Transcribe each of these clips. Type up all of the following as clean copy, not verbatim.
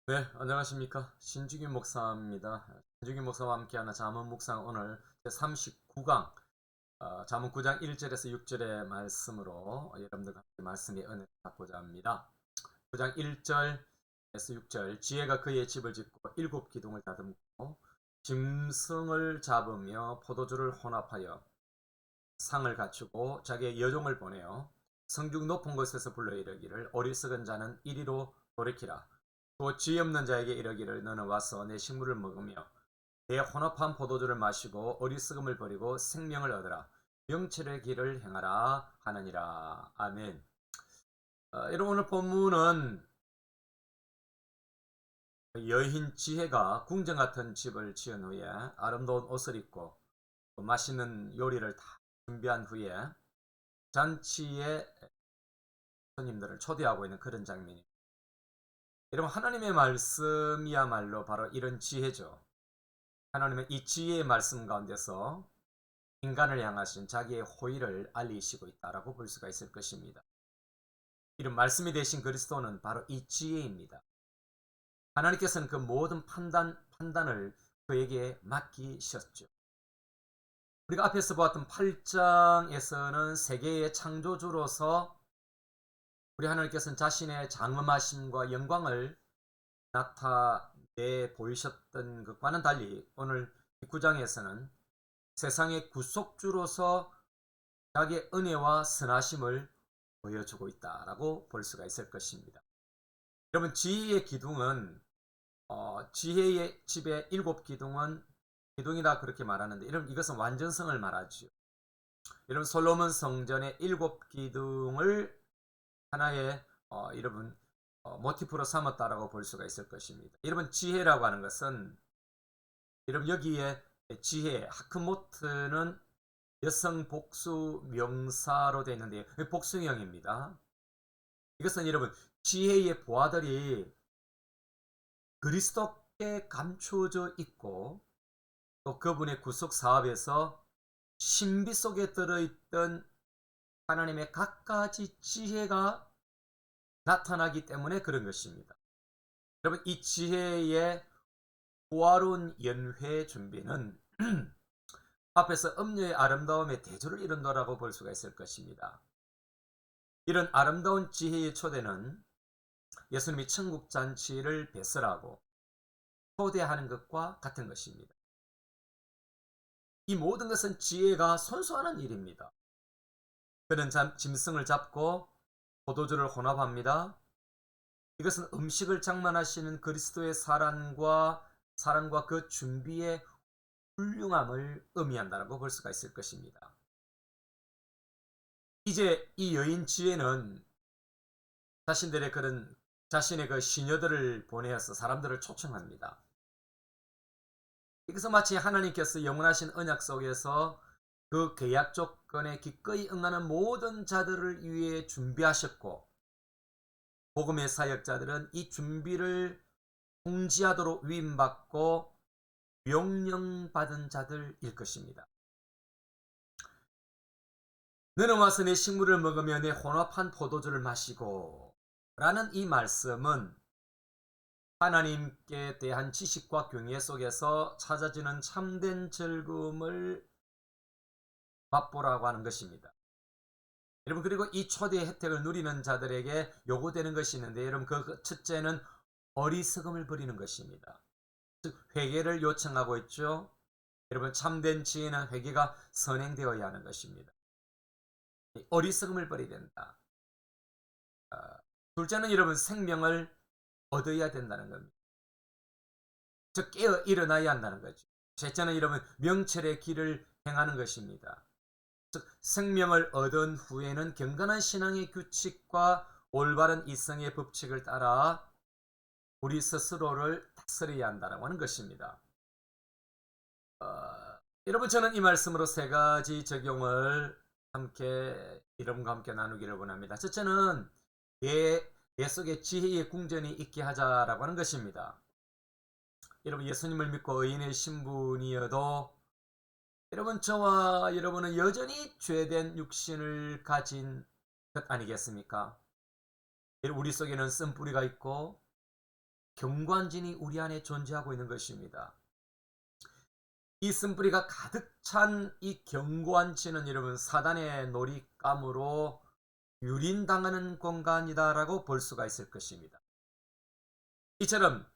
네, 안녕하십니까. 신주기 목사입니다. 신주기 목사와 함께하는 잠언 묵상 오늘 제39강, 잠언 9장 1절에서 6절의 말씀으로 여러분들과 함께 말씀의 은혜를 받고자 합니다. 9장 1절에서 6절, 지혜가 그의 집을 짓고 일곱 기둥을 다듬고 짐승을 잡으며 포도주를 혼합하여 상을 갖추고 자기의 여종을 보내어 성중 높은 곳에서 불러 이르기를 어리석은 자는 이리로 돌이키라. 또 지혜 없는 자에게 이르기를 너는 와서 내 식물을 먹으며 내 혼합한 포도주를 마시고 어리석음을 버리고 생명을 얻으라. 명철의 길을 행하라 하느니라. 아멘. 여러분 오늘 본문은 여인 지혜가 궁전 같은 집을 지은 후에 아름다운 옷을 입고 맛있는 요리를 다 준비한 후에 잔치에 손님들을 초대하고 있는 그런 장면입니다. 여러분 하나님의 말씀이야말로 바로 이런 지혜죠. 하나님은 이 지혜의 말씀 가운데서 인간을 향하신 자기의 호의를 알리시고 있다라고 볼 수가 있을 것입니다. 이런 말씀이 되신 그리스도는 바로 이 지혜입니다. 하나님께서는 그 모든 판단을 그에게 맡기셨죠. 우리가 앞에서 보았던 8장에서는 세계의 창조주로서 우리 하나님께서는 자신의 장엄하심과 영광을 나타내 보이셨던 것과는 달리 오늘 9장에서는 세상의 구속주로서 자기의 은혜와 선하심을 보여주고 있다라고 볼 수가 있을 것입니다. 여러분 지혜의 기둥은 지혜의 집의 일곱 기둥은 기둥이다 그렇게 말하는데 여러분 이것은 완전성을 말하죠. 여러분 솔로몬 성전의 일곱 기둥을 하나의 여러분 모티프로 삼았다라고 볼 수가 있을 것입니다. 여러분 지혜라고 하는 것은 여러분 여기에 지혜 하크모트는 여성 복수 명사로 되어 있는데요. 복수형입니다. 이것은 여러분 지혜의 보화들이 그리스도께 감추어져 있고 또 그분의 구속 사업에서 신비 속에 들어있던 하나님의 갖가지 지혜가 나타나기 때문에 그런 것입니다. 여러분 이 지혜의 호화로운 연회 준비는 앞에서 음녀의 아름다움의 대조를 이룬다라고 볼 수가 있을 것입니다. 이런 아름다운 지혜의 초대는 예수님이 천국 잔치를 배설하고 초대하는 것과 같은 것입니다. 이 모든 것은 지혜가 손수하는 일입니다. 그는 짐승을 잡고 포도주를 혼합합니다. 이것은 음식을 장만하시는 그리스도의 사랑과 그 준비의 훌륭함을 의미한다고 볼 수가 있을 것입니다. 이제 이 여인 지혜는 자신의 그 시녀들을 보내어서 사람들을 초청합니다. 이것은 마치 하나님께서 영원하신 언약 속에서 그 계약 조건에 기꺼이 응하는 모든 자들을 위해 준비하셨고 복음의 사역자들은 이 준비를 통지하도록 위임받고 명령받은 자들일 것입니다. 너는 와서 내 식물을 먹으며 내 혼합한 포도주를 마시고 라는 이 말씀은 하나님께 대한 지식과 경외 속에서 찾아지는 참된 즐거움을 맛보라고 하는 것입니다. 여러분 그리고 이 초대의 혜택을 누리는 자들에게 요구되는 것이 있는데 여러분 그 첫째는 어리석음을 버리는 것입니다. 즉 회개를 요청하고 있죠. 여러분 참된 지혜는 회개가 선행되어야 하는 것입니다. 어리석음을 버려야 된다. 둘째는 여러분 생명을 얻어야 된다는 겁니다. 즉 깨어 일어나야 한다는 거죠. 셋째는 여러분 명철의 길을 행하는 것입니다. 즉 생명을 얻은 후에는 경건한 신앙의 규칙과 올바른 이성의 법칙을 따라 우리 스스로를 다스려야 한다고 하는 것입니다. 여러분 저는 이 말씀으로 세 가지 적용을 여러분과 함께 나누기를 원합니다. 첫째는 내 속에 지혜의 궁전이 있게 하자라고 하는 것입니다. 여러분 예수님을 믿고 의인의 신분이어도 여러분 저와 여러분은 여전히 죄된 육신을 가진 것 아니겠습니까? 우리 속에는 쓴뿌리가 있고 경관진이 우리 안에 존재하고 있는 것입니다. 이 쓴뿌리가 가득 찬 이 경관진은 여러분 사단의 놀잇감으로 유린당하는 공간이다라고 볼 수가 있을 것입니다. 이처럼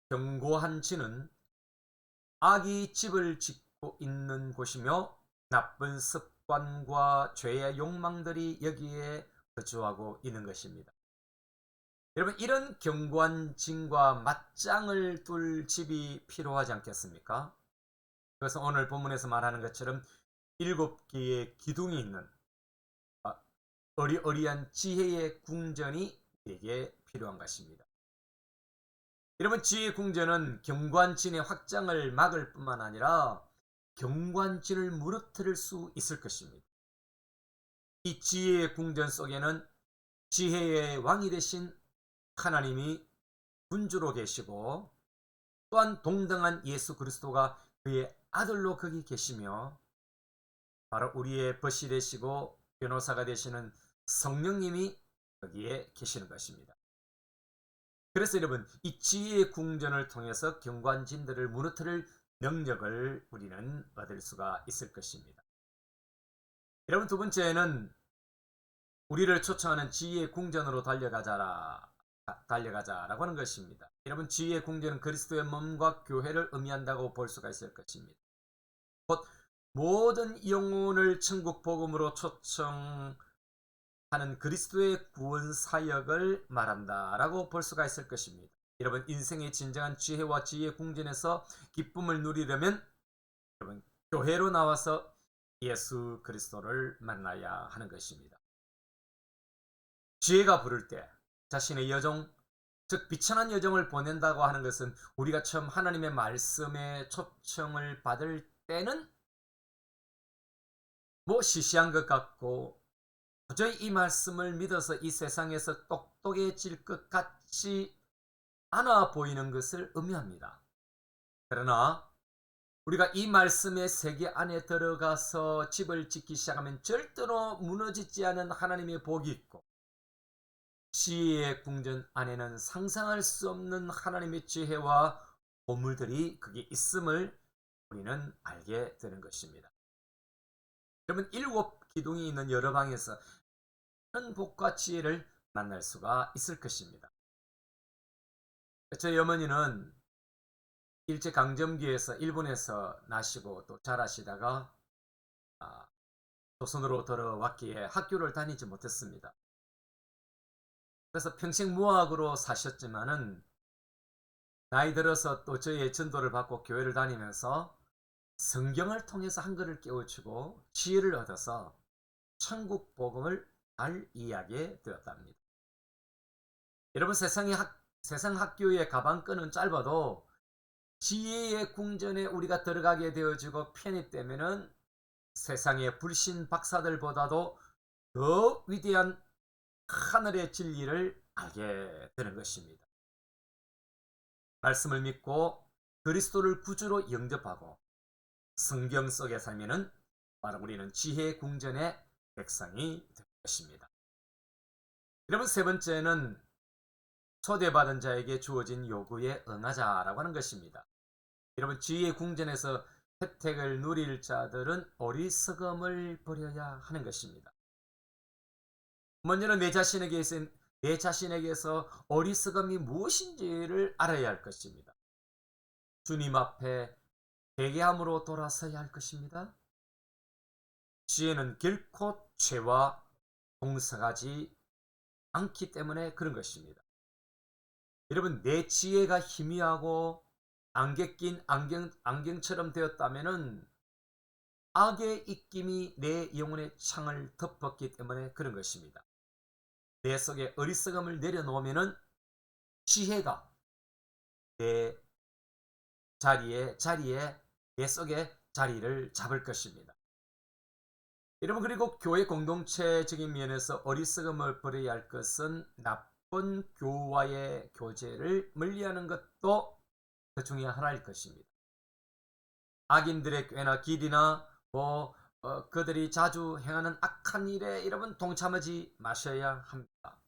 견고한 진은 악이 집을 짓고 있는 곳이며 나쁜 습관과 죄의 욕망들이 여기에 거주하고 있는 것입니다. 여러분, 이런 견고한 진과 맞짱을 둘 집이 필요하지 않겠습니까? 그래서 오늘 본문에서 말하는 것처럼 7개의 기둥이 있는 어리어리한 지혜의 궁전이 우리에게 필요한 것입니다. 여러분, 지혜의 궁전은 경관진의 확장을 막을 뿐만 아니라 경관진을 무너뜨릴 수 있을 것입니다. 이 지혜의 궁전 속에는 지혜의 왕이 되신 하나님이 군주로 계시고, 또한 동등한 예수 그리스도가 그의 아들로 거기 계시며, 바로 우리의 벗이 되시고 변호사가 되시는 성령님이 거기에 계시는 것입니다. 그래서 여러분, 이 지혜의 궁전을 통해서 경관진들을 무너뜨릴 능력을 우리는 얻을 수가 있을 것입니다. 여러분, 두 번째는 우리를 초청하는 지혜의 궁전으로 달려가자라고 하는 것입니다. 여러분, 지혜의 궁전은 그리스도의 몸과 교회를 의미한다고 볼 수가 있을 것입니다. 곧 모든 영혼을 천국 복음으로 초청하는 그리스도의 구원 사역을 말한다라고 볼 수가 있을 것입니다. 여러분, 인생의 진정한 지혜와 지혜의 궁전에서 기쁨을 누리려면 여러분, 교회로 나와서 예수 그리스도를 만나야 하는 것입니다. 지혜가 부를 때 자신의 여정, 즉 비천한 여정을 보낸다고 하는 것은 우리가 처음 하나님의 말씀에 초청을 받을 때는 시시한 것 같고 도저히 이 말씀을 믿어서 이 세상에서 똑똑해질 것 같지 않아 보이는 것을 의미합니다. 그러나 우리가 이 말씀의 세계 안에 들어가서 집을 짓기 시작하면 절대로 무너지지 않은 하나님의 복이 있고, 지혜의 궁전 안에는 상상할 수 없는 하나님의 지혜와 보물들이 거기 있음을 우리는 알게 되는 것입니다. 여러분, 7기둥이 있는 여러 방에서 큰 복과 지혜를 만날 수가 있을 것입니다. 저희 어머니는 일제강점기에서 일본에서 나시고 또 자라시다가 조선으로 돌아왔기에 학교를 다니지 못했습니다. 그래서 평생 무학으로 사셨지만은 나이 들어서 또 저의 전도를 받고 교회를 다니면서 성경을 통해서 한글을 깨우치고 지혜를 얻어서 천국 복음을 잘 이해하게 되었답니다. 여러분, 세상 학교의 가방끈은 짧아도 지혜의 궁전에 우리가 들어가게 되어지고 편입되면은 세상의 불신 박사들보다도 더 위대한 하늘의 진리를 알게 되는 것입니다. 말씀을 믿고 그리스도를 구주로 영접하고 성경 속에 살면은 바로 우리는 지혜의 궁전의 백성이 될 것입니다. 여러분, 세 번째는 초대받은 자에게 주어진 요구에 응하자라고 하는 것입니다. 여러분, 지혜의 궁전에서 혜택을 누릴 자들은 어리석음을 버려야 하는 것입니다. 먼저는 내 자신에게서 어리석음이 무엇인지를 알아야 할 것입니다. 주님 앞에 회개함으로 돌아서야 할 것입니다. 지혜는 결코 죄와 동서가지 않기 때문에 그런 것입니다. 여러분, 내 지혜가 희미하고 안개 낀 안경처럼 되었다면은 악의 입김이 내 영혼의 창을 덮었기 때문에 그런 것입니다. 내 속에 어리석음을 내려놓으면은 지혜가 내 자리에 내 속에 자리를 잡을 것입니다. 여러분, 그리고 교회 공동체적인 면에서 어리석음을 버려야 할 것은 나쁜 교와의 교제를 멀리하는 것도 그 중에 하나일 것입니다. 악인들의 꾀나 길이나 그들이 자주 행하는 악한 일에 여러분 동참하지 마셔야 합니다.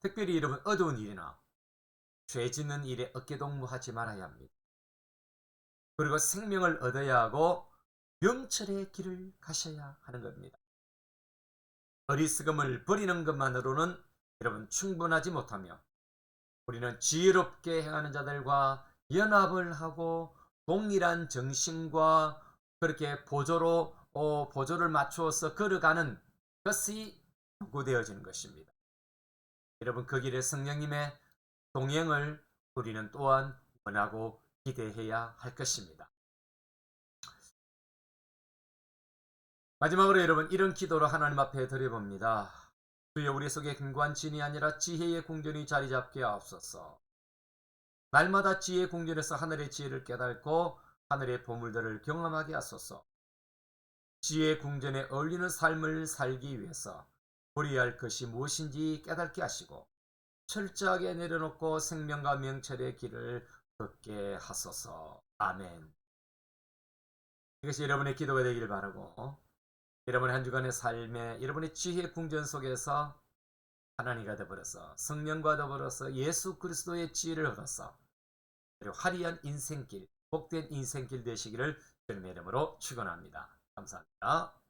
특별히 여러분, 어두운 일이나 죄 짓는 일에 어깨동무하지 말아야 합니다. 그리고 생명을 얻어야 하고 명철의 길을 가셔야 하는 겁니다. 어리석음을 버리는 것만으로는 여러분 충분하지 못하며 우리는 지혜롭게 행하는 자들과 연합을 하고 동일한 정신과 그렇게 보조를 맞추어서 걸어가는 것이 요구되어지는 것입니다. 여러분 그 길에 성령님의 동행을 우리는 또한 원하고 기대해야 할 것입니다. 마지막으로 여러분 이런 기도로 하나님 앞에 드려봅니다. 주여 우리 속에 근고한 진이 아니라 지혜의 궁전이 자리 잡게 하옵소서. 날마다 지혜의 궁전에서 하늘의 지혜를 깨닫고 하늘의 보물들을 경험하게 하소서. 지혜의 궁전에 어울리는 삶을 살기 위해서 우리해야 할 것이 무엇인지 깨닫게 하시고 철저하게 내려놓고 생명과 명철의 길을 걷게 하소서. 아멘. 이것이 여러분의 기도가 되길 바라고 여러분의 한 주간의 삶에 여러분의 지혜의 궁전 속에서 하나님과 더불어서 성령과 더불어서 예수 그리스도의 지혜를 얻어서 그리고 화려한 인생길, 복된 인생길 되시기를 주님의 이름으로 축원합니다. 감사합니다.